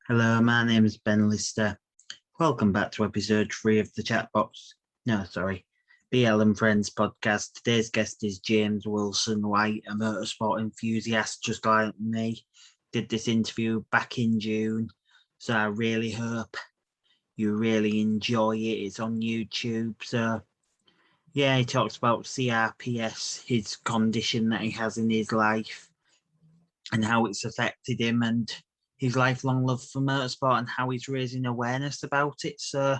Hello, my name is Ben Lister. Welcome back to episode 3 of the Chatbox. No, sorry, BL and Friends podcast. Today's guest is James Wilson White, a motorsport enthusiast just like me. Did this interview back in June, so I really hope you really enjoy it. It's on YouTube, so yeah, he talks about CRPS, his condition that he has in his life, and how it's affected him and his lifelong love for motorsport and how he's raising awareness about it. So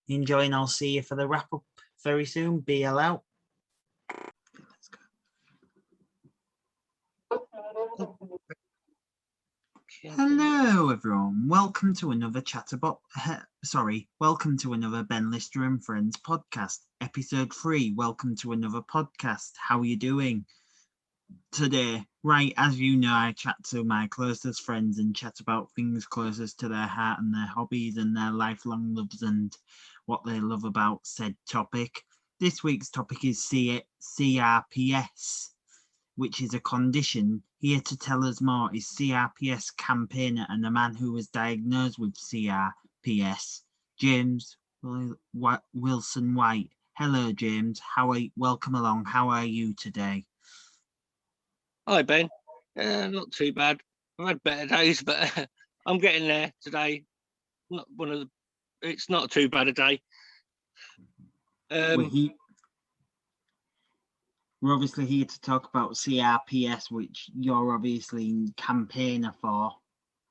enjoy, and I'll see you for the wrap up very soon. BL out. Hello, everyone. Welcome to another Chatterbot. Welcome to another Ben Lister and Friends podcast, episode 3. Welcome to another podcast. How are you doing today? Right, as you know, I chat to my closest friends and chat about things closest to their heart and their hobbies and their lifelong loves and what they love about said topic. This week's topic is CRPS, which is a condition. Here to tell us more is CRPS campaigner and a man who was diagnosed with CRPS, James Wilson White. Hello, James. Welcome along. How are you today? Hi, Ben. Not too bad. I've had better days, but I'm getting there today. It's not too bad a day. We're obviously here to talk about CRPS, which you're obviously campaigner for.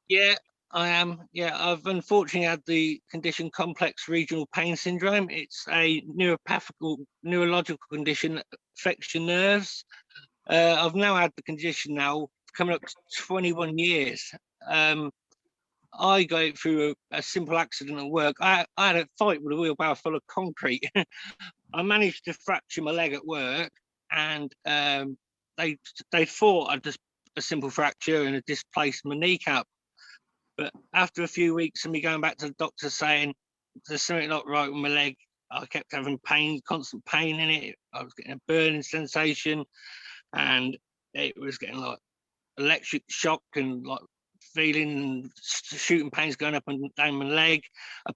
Yeah, I am. Yeah, I've unfortunately had the condition complex regional pain syndrome. It's a neurological condition that affects your nerves. I've now had the condition coming up to 21 years. I got it through a simple accident at work. I had a fight with a wheelbarrow full of concrete. I managed to fracture my leg at work, and they thought I'd just a simple fracture and a displaced my kneecap. But after a few weeks of me going back to the doctor saying there's something not right with my leg, I kept having pain, constant pain in it. I was getting a burning sensation, and it was getting like electric shock and like feeling shooting pains going up and down my leg.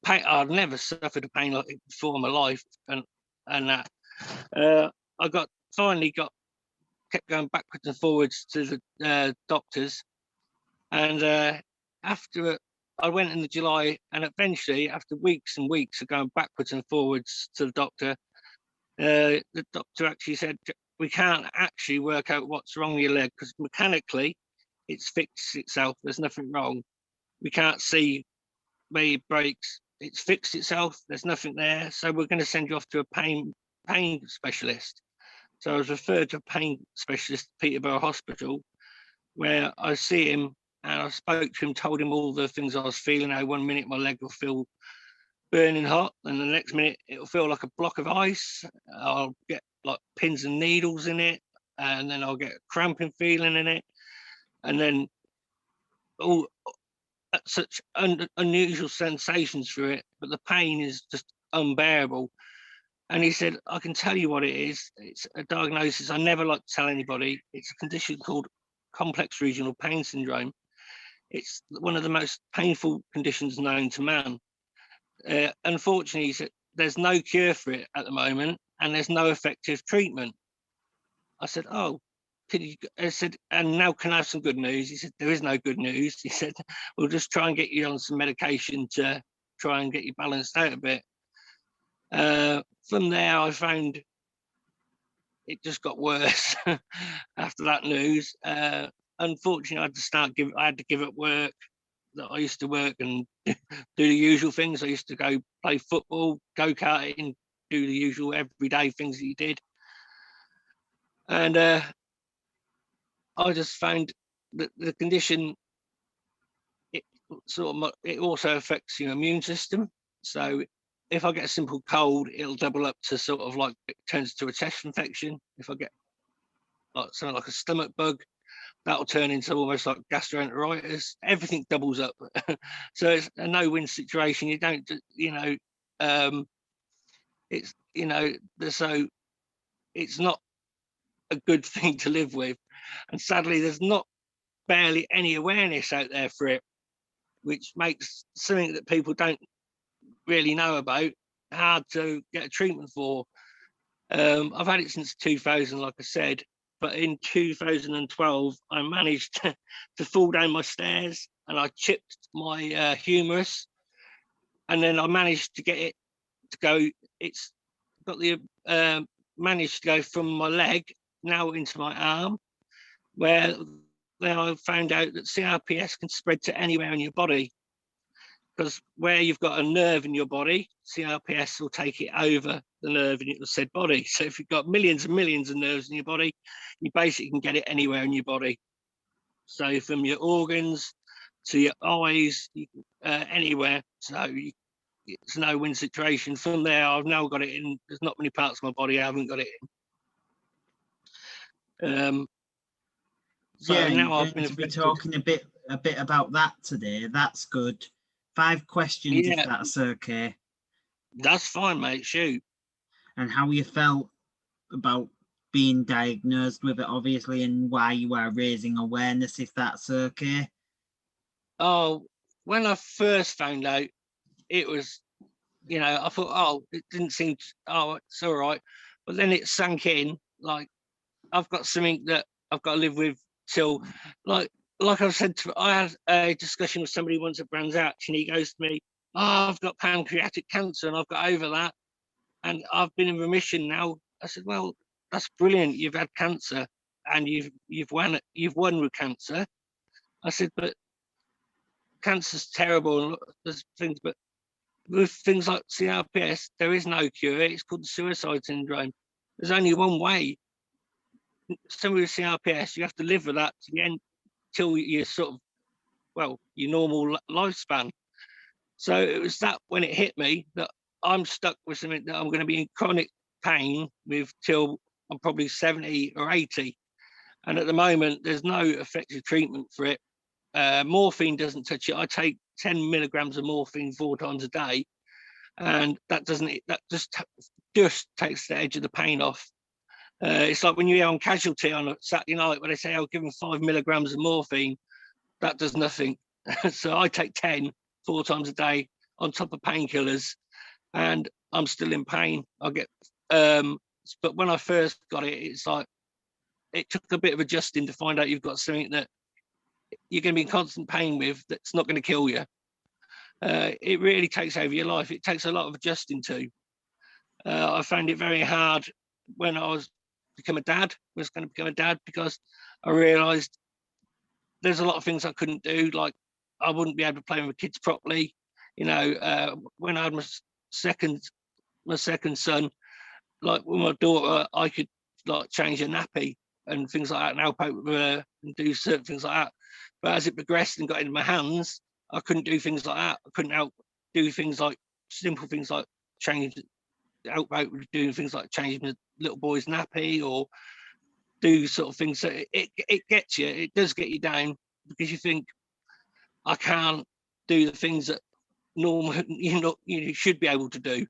I'd never suffered a pain like it before in my life, and that I kept going backwards and forwards to the doctors, and after I went in the July, and eventually after weeks and weeks of going backwards and forwards to the doctor actually said, we can't actually work out what's wrong with your leg because mechanically it's fixed itself. There's nothing wrong. We can't see where it breaks. It's fixed itself. There's nothing there. So we're going to send you off to a pain specialist. So I was referred to a pain specialist at Peterborough Hospital, where I see him and I spoke to him, told him all the things I was feeling. How 1 minute my leg will feel burning hot, and the next minute it'll feel like a block of ice. I'll get like pins and needles in it, and then I'll get a cramping feeling in it, and then all such unusual sensations through it, but the pain is just unbearable. And he said, I can tell you what it is. It's a diagnosis I never like to tell anybody. It's a condition called complex regional pain syndrome. It's one of the most painful conditions known to man. Unfortunately, he said, there's no cure for it at the moment, and there's no effective treatment. I said, oh, I said, and now can I have some good news? He said, there is no good news. He said, we'll just try and get you on some medication to try and get you balanced out a bit. From there, I found it just got worse after that news. Unfortunately, I had to give up work that I used to work and do the usual things. I used to go play football, go-karting, do the usual everyday things that you did. And I just found that the condition, it also affects your immune system. So if I get a simple cold, it'll double up to sort of like, it turns to a chest infection. If I get like something like a stomach bug, that'll turn into almost like gastroenteritis. Everything doubles up. So it's a no-win situation. You don't, it's, so it's not a good thing to live with. And sadly, there's not barely any awareness out there for it. which makes something that people don't really know about hard to get a treatment for. I've had it since 2000, like I said, but in 2012, I managed to fall down my stairs and I chipped my humerus, and then I managed to get it to go. It's got the managed to go from my leg now into my arm, where then I found out that CRPS can spread to anywhere in your body, because where you've got a nerve in your body, CRPS will take it over the nerve in your said body. So if you've got millions and millions of nerves in your body, you basically can get it anywhere in your body. So from your organs to your eyes, anywhere. So it's a no-win situation. From there, I've now got it in. There's not many parts of my body I haven't got it in. So Yeah, now you're I've going been to be affected. talking a bit about that today. That's good. 5 questions, if Yeah, that's okay. that's fine, mate. Shoot. And how you felt about being diagnosed with it, obviously, and why you are raising awareness, if that's okay. Oh, when I first found out, it was, I thought, oh, it didn't seem, oh, it's all right. But then it sank in, like, I've got something that I've got to live with till, like, I've said, I had a discussion with somebody once at Brands Hatch, and he goes to me, oh, I've got pancreatic cancer and I've got over that, and I've been in remission now. I said, well, that's brilliant. You've had cancer and you've won with cancer. I said, but cancer's terrible and there's things, but with things like CRPS, there is no cure. It's called the suicide syndrome. There's only one way. Somebody with CRPS, you have to live with that to the end, till you're sort of, well, your normal lifespan. So it was that when it hit me that I'm stuck with something that I'm going to be in chronic pain with till I'm probably 70 or 80. And at the moment, there's no effective treatment for it. Morphine doesn't touch it. I take 10 milligrams of morphine 4 times a day, and that just takes the edge of the pain off. It's like when you're on Casualty on a Saturday night where they say, "I'll give them 5 milligrams of morphine." That does nothing. So I take 10 4 times a day on top of painkillers, and I'm still in pain. But when I first got it, it's like it took a bit of adjusting to find out you've got something that you're going to be in constant pain with that's not going to kill you. It really takes over your life. It takes a lot of adjusting to. I found it very hard when I was going to become a dad, because I realised there's a lot of things I couldn't do. Like I wouldn't be able to play with my kids properly. When I had my second son, like with my daughter, I could like change her nappy and things like that and help out with her and do certain things like that. But as it progressed and got into my hands, I couldn't do things like that. I couldn't help do things like simple things like help out with doing things like changing the little boy's nappy or do sort of things. So it gets you, it does get you down, because you think, I can't do the things that normal you should be able to do.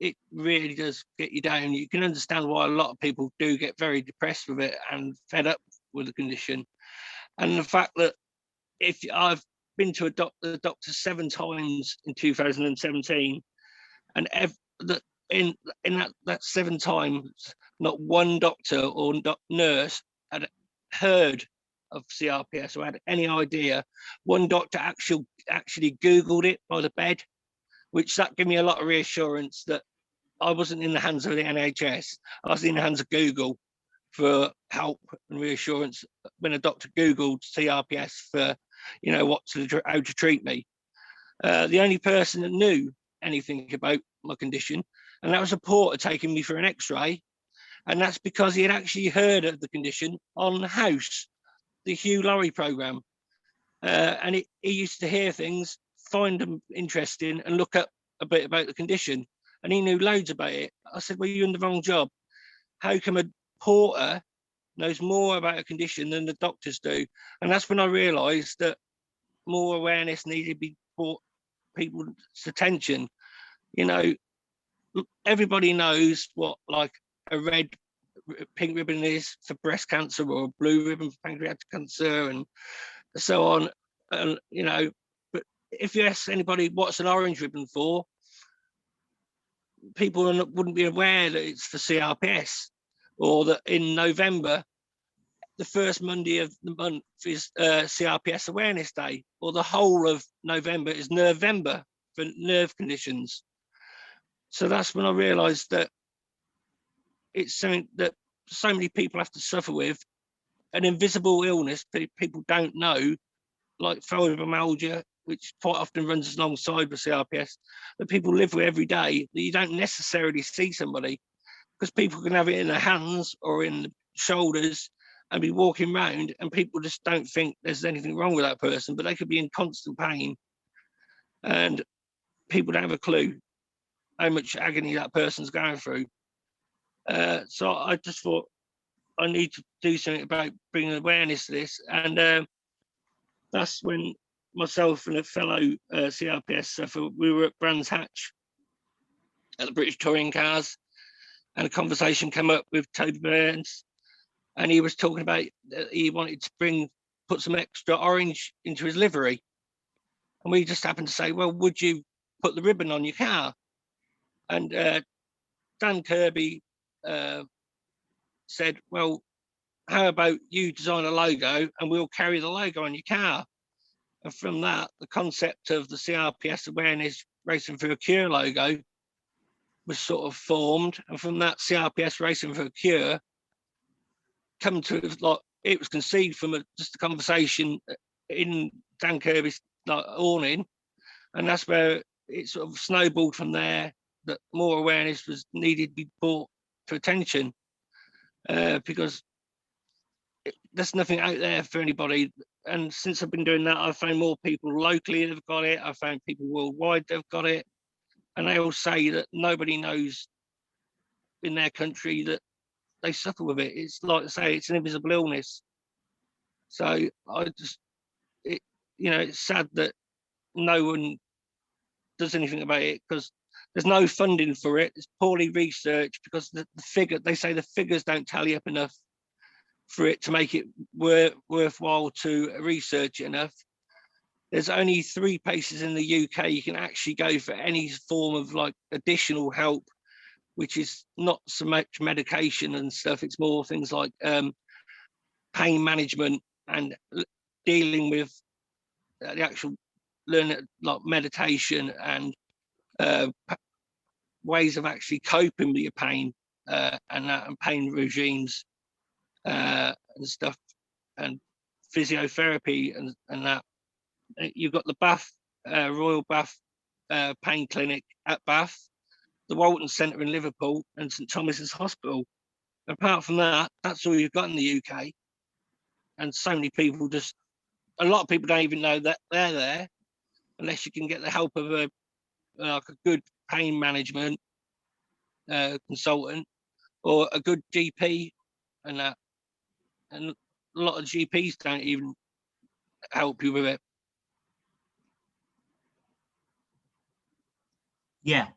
It really does get you down. You can understand why a lot of people do get very depressed with it and fed up with the condition. And the fact that if I've been to the doctor 7 times in 2017, and in that 7 times, not one doctor or nurse had heard of CRPS or had any idea. One doctor actually Googled it by the bed, which that gave me a lot of reassurance that I wasn't in the hands of the NHS. I was in the hands of Google for help and reassurance when a doctor Googled CRPS for, how to treat me. The only person that knew anything about my condition, and that was a porter taking me for an X-ray, and that's because he had actually heard of the condition on House, the Hugh Laurie program, and he used to hear things, find them interesting, and look up a bit about the condition, and he knew loads about it. I said, well, you're in the wrong job. How come a porter knows more about a condition than the doctors do? And that's when I realised that more awareness needed to be brought people's attention. Everybody knows what like a red pink ribbon is for breast cancer, or a blue ribbon for pancreatic cancer, and so on. you know, but if you ask anybody what's an orange ribbon for, people wouldn't be aware that it's for CRPS, or that in November, the first Monday of the month is CRPS Awareness Day, or the whole of November is Nervember for nerve conditions. So that's when I realised that it's something that so many people have to suffer with, an invisible illness people don't know, like fibromyalgia, which quite often runs alongside with CRPS, that people live with every day, that you don't necessarily see somebody, because people can have it in their hands or in the shoulders and be walking around, and people just don't think there's anything wrong with that person, but they could be in constant pain, and people don't have a clue how much agony that person's going through. So I just thought I need to do something about bringing awareness to this, and that's when myself and a fellow CRPS sufferer, we were at Brands Hatch at the British Touring Cars, and a conversation came up with Toby Burns, and he was talking about that he wanted to put some extra orange into his livery, and we just happened to say, well, would you put the ribbon on your car? And Dan Kirby said, well, how about you design a logo and we'll carry the logo on your car? And from that, the concept of the CRPS Awareness Racing for a Cure logo was sort of formed. And from that, CRPS Racing for a Cure come to, like, it was conceived from just a conversation in Dan Kirby's awning. And that's where it sort of snowballed from there, that more awareness was needed to be brought to attention, because there's nothing out there for anybody. And since I've been doing that, I've found more people locally that have got it. I've found people worldwide that have got it. And they all say that nobody knows in their country that they suffer with it. It's like I say, it's an invisible illness. So I just, it's sad that no one does anything about it, because there's no funding for it. It's poorly researched, because they say the figures don't tally up enough for it to make it worthwhile to research it enough. There's only 3 places in the UK you can actually go for any form of like additional help, which is not so much medication and stuff. It's more things like pain management and dealing with the actual learning, like meditation and ways of actually coping with your pain, and pain regimes and stuff, and physiotherapy and that. You've got the Bath Royal Bath Pain Clinic at Bath, the Walton Centre in Liverpool, and St Thomas's Hospital. Apart from that, that's all you've got in the UK. And so many people a lot of people don't even know that they're there, unless you can get the help of a good pain management consultant, or a good GP and that. And a lot of GPs don't even help you with it. Yeah,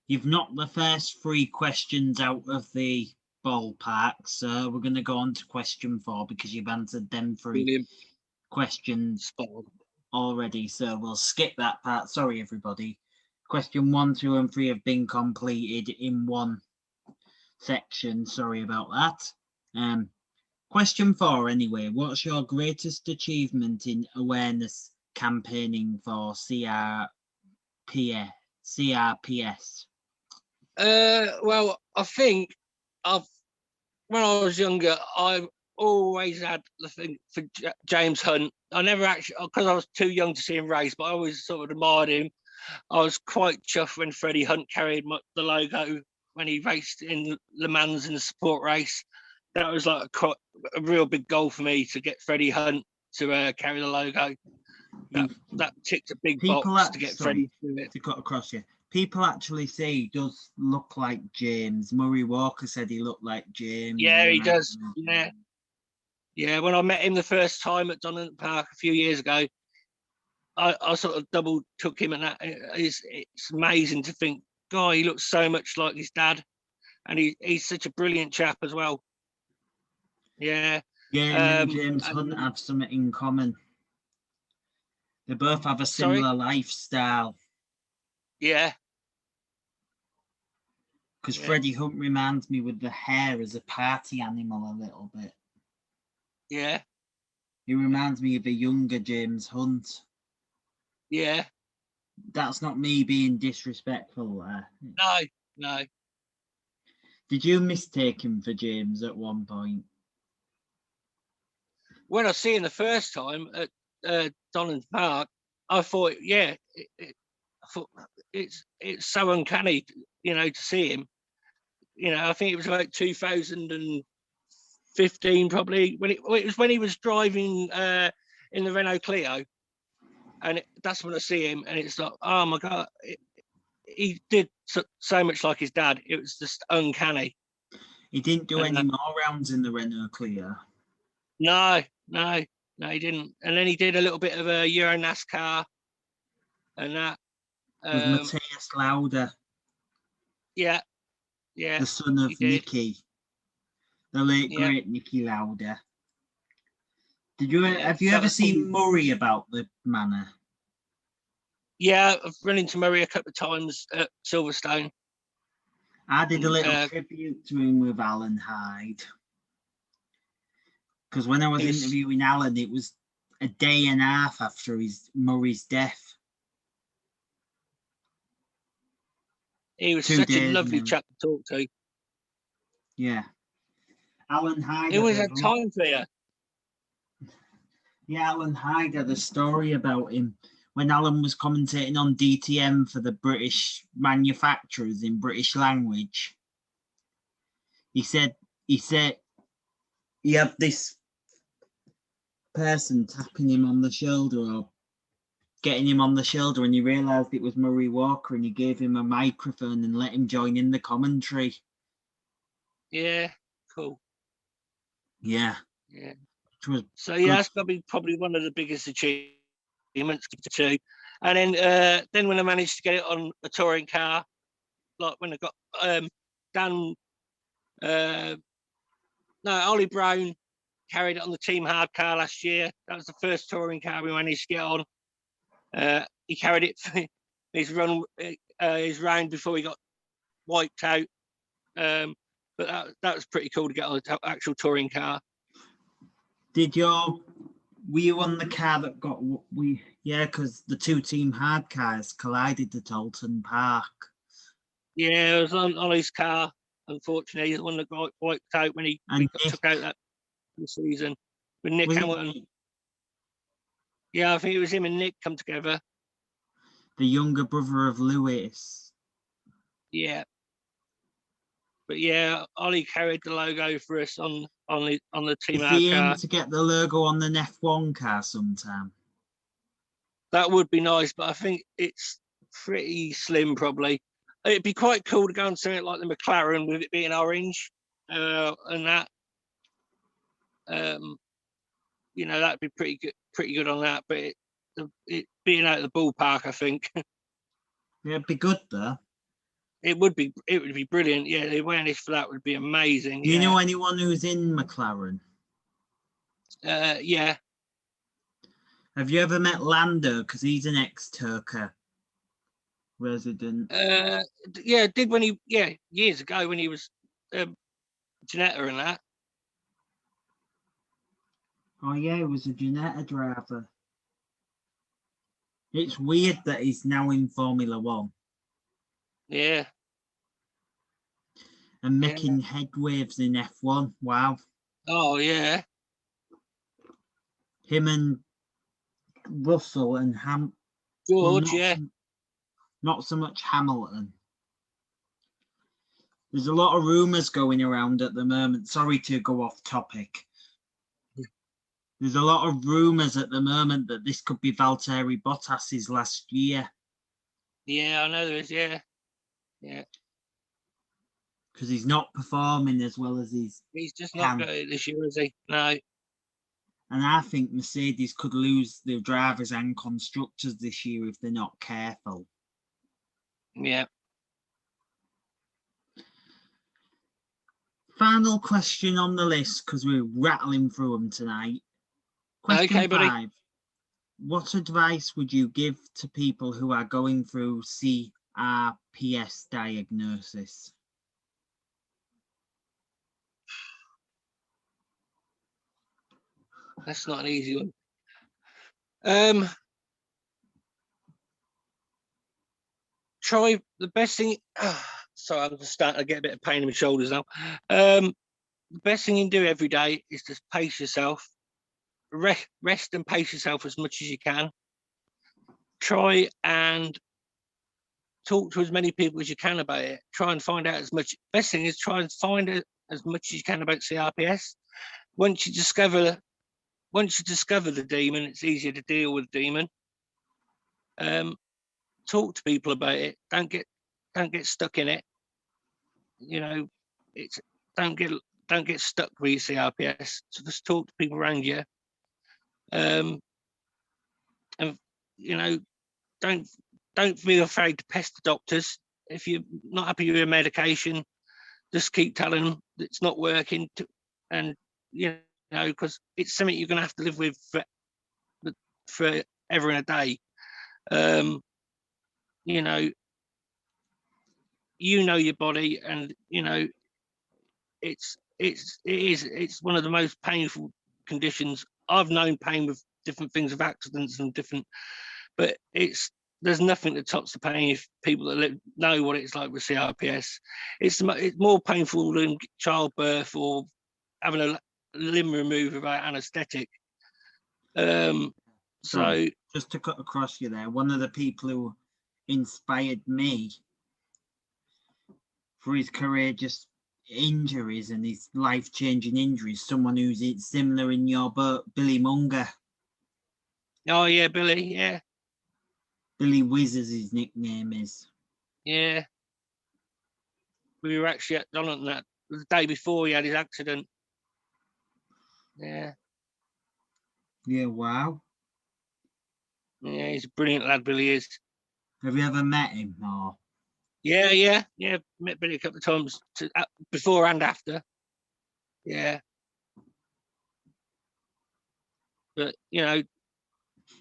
you've knocked the first 3 questions out of the ballpark, so we're going to go on to question 4, because you've answered them 3 Brilliant. questions already, so we'll skip that part. Sorry, everybody. Question 1, 2, and 3 have been completed in one section. Sorry about that. Question 4, anyway. What's your greatest achievement in awareness campaigning for CRPS? Well, I think when I was younger, I always had the thing for James Hunt. I never actually, because I was too young to see him race, but I always sort of admired him. I was quite chuffed when Freddie Hunt carried the logo when he raced in Le Mans in the support race. That was like a real big goal for me, to get Freddie Hunt to carry the logo. That ticked a big box to get Freddie to do it. To cut across you, people actually say he does look like James. Murray Walker said he looked like James. Yeah, he does. Yeah. When I met him the first time at Donington Park a few years ago, I sort of double took him, and that it's amazing to think, God, he looks so much like his dad, and he's such a brilliant chap as well. Yeah. Yeah, and James Hunt have something in common. They both have a Sorry? similar lifestyle. Yeah, Because yeah, Freddie Hunt reminds me with the hair as a party animal a little bit. yeah, He reminds me of a younger James Hunt. yeah. That's not me being disrespectful there. No, no. Did you mistake him for James at one point? When I see him the first time at Donlands Park, I thought, yeah, I thought it's so uncanny, to see him. I think it was about 2015, probably it was when he was driving in the Renault Clio, and that's when I see him, and it's like, oh my god, he did so much like his dad. It was just uncanny. He didn't do And any more rounds in the Renault Clio. no, he didn't. And then he did a little bit of a Euro NASCAR and that. With Matthias Lauda, Yeah, the son of he did. Nicky, the late Yeah, great Nicky Lauda. yeah. Have you That ever was seen probably, Murray about the manor? yeah. I've run into Murray a couple of times at Silverstone. I did a And, little tribute to him with Alan Hyde. Because when I was interviewing Alan, it was a day and a half after Murray's death. he was 2 such a days lovely now. chap to talk to. Yeah. Alan Hyde. It was a time for you. Yeah, Alan Hyde had a story about him when Alan was commentating on DTM for the British manufacturers in British language. He said he had this person tapping him on the shoulder or getting him on the shoulder, and he realised it was Murray Walker, and he gave him a microphone and let him join in the commentary. Yeah, cool. Yeah. Yeah. So yeah, that's probably one of the biggest achievements too. And then when I managed to get it on a touring car, like when I got Dan, Ollie Brown carried it on the team hard car last year. That was the first touring car we managed to get on. He carried it for his round before he got wiped out. But that was pretty cool to get on the actual touring car. Were you on the car that because the 2 team hard cars collided at Alton Park. Yeah, I was on his car. Unfortunately, the one that got wiped out when he took out that season with Nick Hamilton. Yeah, I think it was him and Nick come together. The younger brother of Lewis. Yeah. But yeah, Ollie carried the logo for us on the team Is hard he car. aiming to get the logo on an F1 car sometime? That would be nice, but I think it's pretty slim probably. It'd be quite cool to go on something like the McLaren with it being orange and that. That'd be pretty good on that. But it being out of the ballpark, I think. Yeah, it'd be good though. It would be brilliant. Yeah, the awareness for that would be amazing. Do you know anyone who's in McLaren? Yeah. Have you ever met Lando? Because he's an ex-Turker resident. Yeah, did when he years ago when he was Janetta and that. Oh yeah, he was a Janetta driver. It's weird that he's now in Formula One. Yeah. And making headwaves in F1. Wow. Oh yeah. Him and Russell and George, not so much Hamilton. There's a lot of rumours going around at the moment. Sorry to go off topic. There's a lot of rumours at the moment that this could be Valtteri Bottas's last year. Yeah, I know there is, yeah. Because he's not performing as well as he's just not got it this year, is he? No. And I think Mercedes could lose their drivers and constructors this year if they're not careful. Yeah. Final question on the list, because we're rattling through them tonight. Question 5. what advice would you give to people who are going through CRPS diagnosis? That's not an easy one. Try the best thing. Sorry, I'm just starting to get a bit of pain in my shoulders now. The best thing you can do every day is just pace yourself, rest and pace yourself as much as you can. Try and talk to as many people as you can about it. Try and find out as much. Best thing is try and find out as much as you can about CRPS. Once you discover the demon, it's easier to deal with the demon. Talk to people about it. Don't get stuck in it. You know, it's don't get stuck with your CRPS. So just talk to people around you. And you know, don't be afraid to pest the doctors. If you're not happy with your medication, just keep telling them that it's not working. And you know, because it's something you're going to have to live with for ever and a day. You know your body, and you know it's one of the most painful conditions. I've known pain with different things, of accidents and different, but there's nothing that tops the pain if people that know what it's like with CRPS. It's more painful than childbirth or having a limb removed without anaesthetic. So just to cut across you there, one of the people who inspired me for his courageous injuries and his life-changing injuries, someone who's similar in your boat, Billy Munger. Oh yeah, Billy, yeah. Billy Whiz, as his nickname is. Yeah. We were actually at conetnent the day before he had his accident. Yeah. Yeah, wow. Yeah, he's a brilliant lad, Billy is. Have you ever met him? Or? Yeah. Met Billy a couple of times before and after. Yeah. But you know,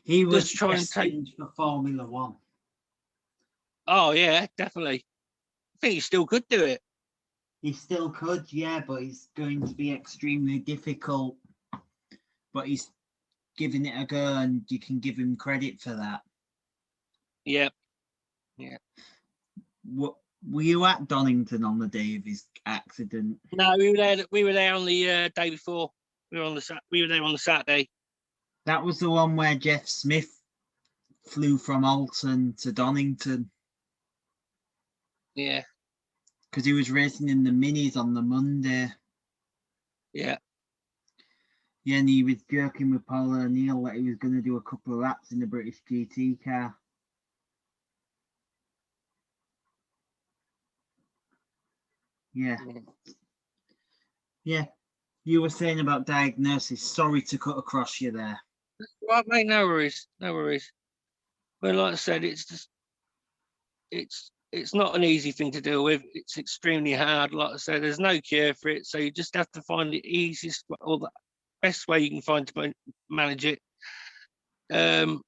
he was just try and take for Formula One. Oh yeah, definitely. I think he still could do it. He still could, yeah, but it's going to be extremely difficult. But he's giving it a go, and you can give him credit for that. Yeah. What were you at Donington on the day of his accident? No, we were there on the day before. We were there on the Saturday. That was the one where Jeff Smith flew from Alton to Donington. Yeah. Because he was racing in the minis on the Monday. Yeah. Yeah, and he was joking with Paul O'Neill that he was going to do a couple of laps in the British GT car. Yeah. Yeah. You were saying about diagnosis. Sorry to cut across you there. Right, mate, no worries. But like I said, it's not an easy thing to deal with. It's extremely hard. Like I said, there's no cure for it. So you just have to find the easiest or the best way you can find to manage it. And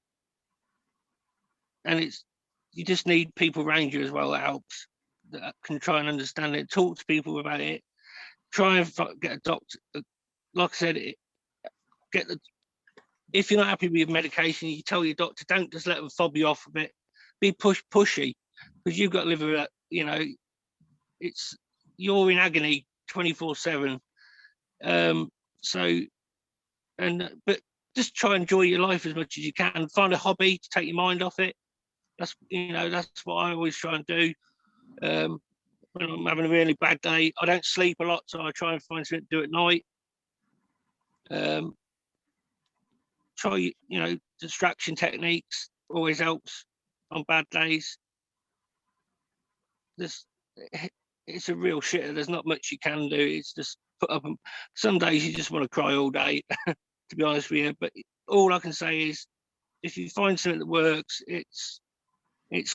you just need people around you as well that helps, that can try and understand it, talk to people about it, try and get a doctor. Like I said, if you're not happy with your medication, you tell your doctor, don't just let them fob you off of it. Be pushy, because you've got to live with it. You know, you're in agony 24/7. But just try and enjoy your life as much as you can. Find a hobby to take your mind off it. That's what I always try and do. When I'm having a really bad day, I don't sleep a lot, so I try and find something to do at night. Try, distraction techniques always helps on bad days. It's a real shitter. There's not much you can do. It's just put up. Some days you just want to cry all day, to be honest with you. But all I can say is, if you find something that works, it's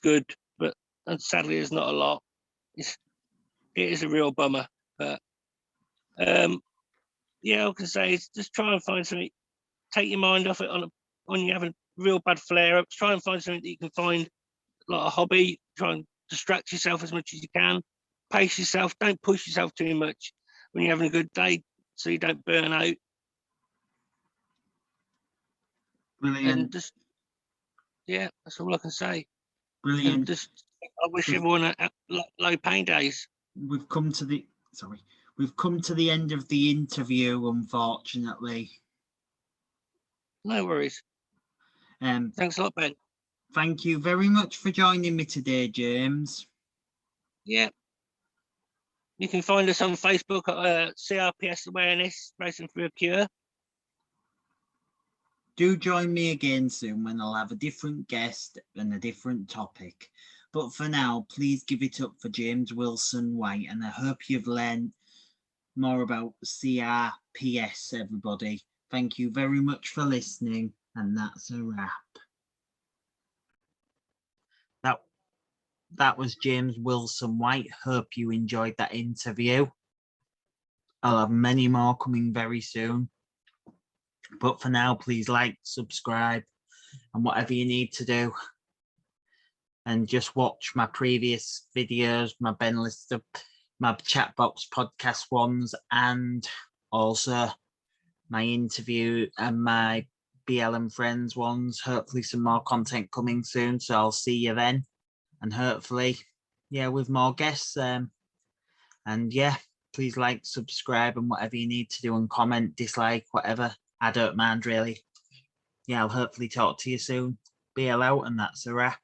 good. But sadly, there's not a lot. It is a real bummer. But all I can say is just try and find something. Take your mind off it when you're having real bad flare-ups, try and find something that you can find, like a hobby. Try and distract yourself as much as you can. Pace yourself. Don't push yourself too much when you're having a good day, so you don't burn out. Brilliant. And just, yeah, that's all I can say. Brilliant. And just, I wish everyone a low pain days. We've come to the end of the interview, unfortunately. No worries. Thanks a lot, Ben. Thank you very much for joining me today, James. Yeah. You can find us on Facebook at CRPS Awareness Racing for a Cure. Do join me again soon when I'll have a different guest and a different topic. But for now, please give it up for James Wilson White, and I hope you've learned more about CRPS, everybody. Thank you very much for listening, and that's a wrap. That was James Wilson White. Hope you enjoyed that interview. I'll have many more coming very soon. But for now, please like, subscribe, and whatever you need to do. And just watch my previous videos, my Ben Lister, my chat box podcast ones, and also my interview and my BL and Friends ones. Hopefully some more content coming soon. So I'll see you then. And hopefully, yeah, with more guests. And yeah, please like, subscribe, and whatever you need to do, and comment, dislike, whatever. I don't mind, really. Yeah, I'll hopefully talk to you soon. BL out, and that's a wrap.